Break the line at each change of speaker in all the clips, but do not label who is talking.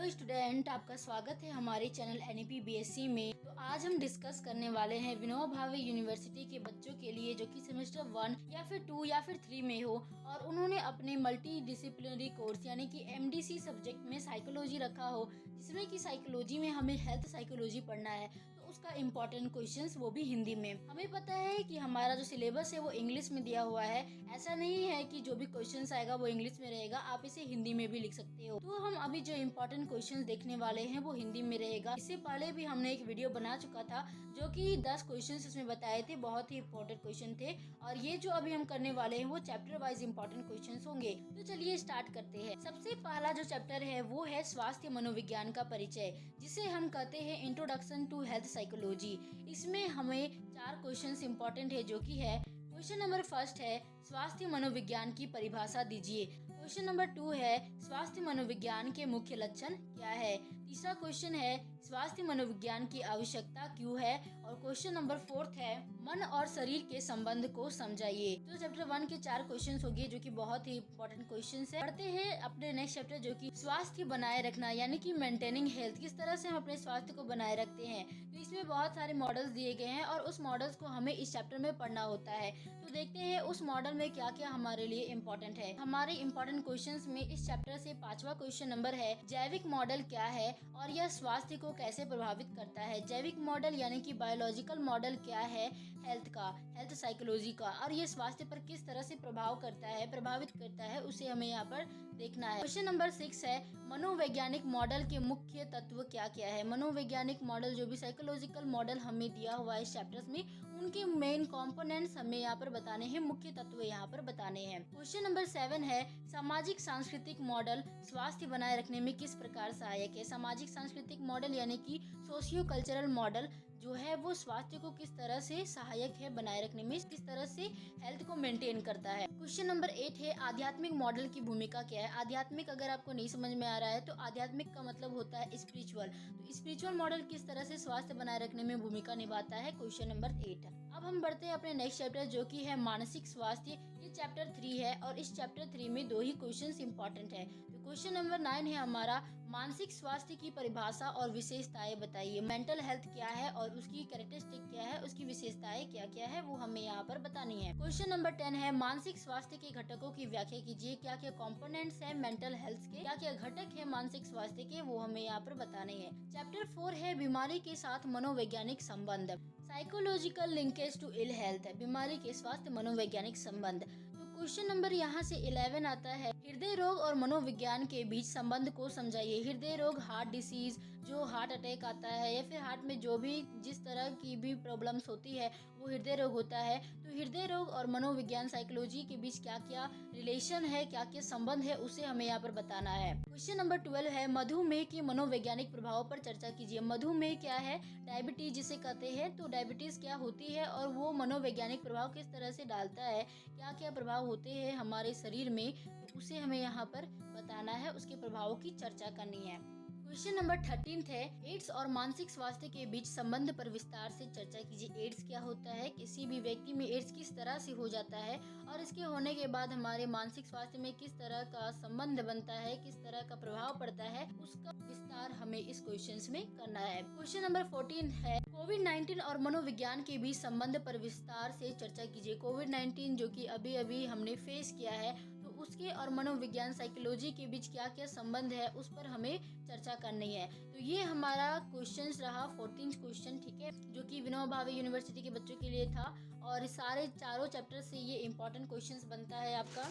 Hello student, आपका स्वागत है हमारे चैनल NEP BSc में। तो आज हम डिस्कस करने वाले हैं विनोबा भावे यूनिवर्सिटी के बच्चों के लिए जो कि सेमेस्टर 1 या फिर 2 या फिर 3 में हो और उन्होंने अपने मल्टी डिसिप्लिनरी कोर्स यानी कि MDC सब्जेक्ट में साइकोलॉजी रखा हो, जिसमें कि साइकोलॉजी में हमें हेल्थ साइकोलॉजी पढ़ना है। तो उसका इम्पोर्टेंट क्वेश्चंस वो भी हिंदी में। हमें पता है कि हमारा जो सिलेबस है वो इंग्लिश में दिया हुआ है। ऐसा नहीं है कि जो भी क्वेश्चंस आएगा वो इंग्लिश में रहेगा, आप इसे हिंदी में भी लिख सकते हो। तो हम अभी जो इम्पोर्टेंट क्वेश्चंस देखने वाले हैं वो हिंदी में रहेगा। इससे पहले भी हमने एक वीडियो बना चुका था जो कि 10 क्वेश्चंस इसमें बताए थे, बहुत ही इंपॉर्टेंट क्वेश्चन थे। और ये जो अभी हम करने वाले हैं वो चैप्टर वाइज इंपॉर्टेंट क्वेश्चंस होंगे। तो चलिए स्टार्ट करते हैं। सबसे पहला जो चैप्टर है वो है स्वास्थ्य मनोविज्ञान का परिचय, जिसे हम कहते हैं इंट्रोडक्शन टू हेल्थ साइकोलॉजी। इसमें हमें 4 क्वेश्चंस इंपॉर्टेंट है, जो कि है क्वेश्चन नंबर फर्स्ट है स्वास्थ्य मनोविज्ञान की परिभाषा दीजिए। क्वेश्चन नंबर 2 है स्वास्थ्य मनोविज्ञान के मुख्य लक्षण क्या है। तीसरा क्वेश्चन है स्वास्थ्य मनोविज्ञान की आवश्यकता क्यों है। और क्वेश्चन नंबर 4 है मन और शरीर के संबंध को समझाइए। तो चैप्टर 1 के 4 क्वेश्चंस हो गए, जो कि बहुत ही इंपॉर्टेंट क्वेश्चंस है। पढ़ते हैं अपने नेक्स्ट चैप्टर, जो कि स्वास्थ्य बनाए रखना यानी कि मेंटेनिंग हेल्थ। किस तरह से हम अपने स्वास्थ्य को बनाए रखते हैं। तो इसमें बहुत सारे मॉडल्स दिए गए हैं और उस मॉडल्स को हमें इस चैप्टर में पढ़ना होता है। तो देखते हैं उस मॉडल में क्या क्या हमारे लिए इम्पोर्टेंट है। हमारे इम्पोर्टेंट क्वेश्चंस में इस चैप्टर से 5वां क्वेश्चन नंबर है जैविक मॉडल क्या है और यह स्वास्थ्य को कैसे प्रभावित करता है। जैविक मॉडल यानी कि बायोलॉजिकल मॉडल क्या है हेल्थ का, हेल्थ साइकोलॉजी का, और ये स्वास्थ्य पर किस तरह से प्रभाव करता है, प्रभावित करता है, उसे हमें यहाँ पर देखना है। क्वेश्चन नंबर 6 है मनोवैज्ञानिक मॉडल के मुख्य तत्व क्या क्या है। मनोवैज्ञानिक मॉडल जो भी साइकोलॉजिकल मॉडल हमें दिया हुआ है इस चैप्टर्स में, उनके मेन कंपोनेंट्स हमें यहाँ पर बताने हैं, मुख्य तत्व यहाँ पर बताने हैं। क्वेश्चन नंबर 7 है सामाजिक सांस्कृतिक मॉडल स्वास्थ्य बनाए रखने में किस प्रकार सहायक है। सामाजिक सांस्कृतिक मॉडल यानी कि सोशियो कल्चरल मॉडल जो है वो स्वास्थ्य को किस तरह से सहायक है बनाए रखने में, किस तरह से हेल्थ को मेंटेन करता है। क्वेश्चन नंबर 8 है आध्यात्मिक मॉडल की भूमिका क्या है। आध्यात्मिक अगर आपको नहीं समझ में आ रहा है तो आध्यात्मिक का मतलब होता है स्पिरिचुअल। तो स्पिरिचुअल मॉडल किस तरह से स्वास्थ्य बनाए रखने में भूमिका निभाता है, क्वेश्चन नंबर 8। अब हम बढ़ते हैं अपने नेक्स्ट चैप्टर, जो कि है मानसिक स्वास्थ्य। ये चैप्टर 3 है और इस चैप्टर 3 में 2 ही क्वेश्चंस इंपॉर्टेंट है। तो क्वेश्चन नंबर 9 है हमारा मानसिक स्वास्थ्य की परिभाषा और विशेषताएं बताइए। मेंटल हेल्थ क्या है और उसकी कैरेक्टरिस्टिक क्या है, उसकी विशेषताएं क्या क्या है, वो हमें यहाँ पर बतानी है। क्वेश्चन नंबर 10 है मानसिक स्वास्थ्य के घटकों की व्याख्या कीजिए। क्या क्या कंपोनेंट्स है मेंटल हेल्थ के, क्या क्या घटक है मानसिक स्वास्थ्य के, वो हमें यहाँ पर बताने हैं। चैप्टर 4 है बीमारी के साथ मनोवैज्ञानिक संबंध, psychological linkage to ill health. बीमारी के स्वास्थ्य मनोवैज्ञानिक संबंध। तो क्वेश्चन नंबर यहाँ से 11 आता है हृदय रोग और मनोविज्ञान के बीच संबंध को समझाइए। हृदय रोग हार्ट डिसीज, जो हार्ट अटैक आता है या फिर हार्ट में जो भी जिस तरह की भी प्रॉब्लम्स होती है वो हृदय रोग होता है। तो हृदय रोग और मनोविज्ञान साइकोलॉजी के बीच क्या क्या रिलेशन है, क्या क्या संबंध है, उसे हमें यहाँ पर बताना है। क्वेश्चन नंबर 12 है मधुमेह की मनोवैज्ञानिक प्रभाव पर चर्चा कीजिए। मधुमेह क्या है, डायबिटीज जिसे कहते हैं। तो डायबिटीज क्या होती है और वो मनोवैज्ञानिक प्रभाव किस तरह से डालता है, क्या क्या प्रभाव होते हैं हमारे शरीर में, तो उसे हमें यहाँ पर बताना है, उसके प्रभावों की चर्चा करनी है। क्वेश्चन नंबर 13 है एड्स और मानसिक स्वास्थ्य के बीच संबंध पर विस्तार से चर्चा कीजिए। एड्स क्या होता है, किसी भी व्यक्ति में एड्स किस तरह से हो जाता है और इसके होने के बाद हमारे मानसिक स्वास्थ्य में किस तरह का संबंध बनता है, किस तरह का प्रभाव पड़ता है, उसका विस्तार हमें इस क्वेश्चन में करना है। क्वेश्चन नंबर 14 है कोविड-19 और मनोविज्ञान के बीच संबंध पर विस्तार से चर्चा कीजिए। कोविड-19 जो कि अभी अभी हमने फेस किया है, तो उसके और मनोविज्ञान साइकोलॉजी के बीच क्या क्या संबंध है उस पर हमें चर्चा करनी है। तो ये हमारा क्वेश्चन रहा 14 क्वेश्चन, ठीक है, जो कि विनोबा भावे यूनिवर्सिटी के बच्चों के लिए था। और सारे चारों चैप्टर से ये इंपॉर्टेंट क्वेश्चंस बनता है आपका।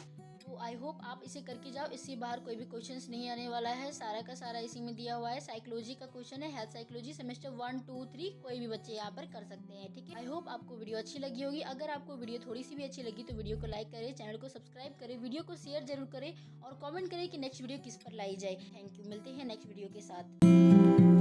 तो आई होप आप इसे करके जाओ, इससे बाहर कोई भी क्वेश्चंस नहीं आने वाला है, सारा का सारा इसी में दिया हुआ है। साइकोलॉजी का क्वेश्चन है, हेल्थ साइकोलॉजी सेमेस्टर 1, 2, 3 कोई भी बच्चे यहाँ पर कर सकते हैं, ठीक है। आई होप आपको वीडियो अच्छी लगी होगी। अगर आपको वीडियो थोड़ी सी भी अच्छी लगी तो वीडियो को लाइक करें, चैनल को सब्सक्राइब करें, वीडियो को शेयर जरूर करें और कमेंट करें कि नेक्स्ट वीडियो किस पर लाई जाए। थैंक यू, मिलते हैं नेक्स्ट वीडियो के साथ।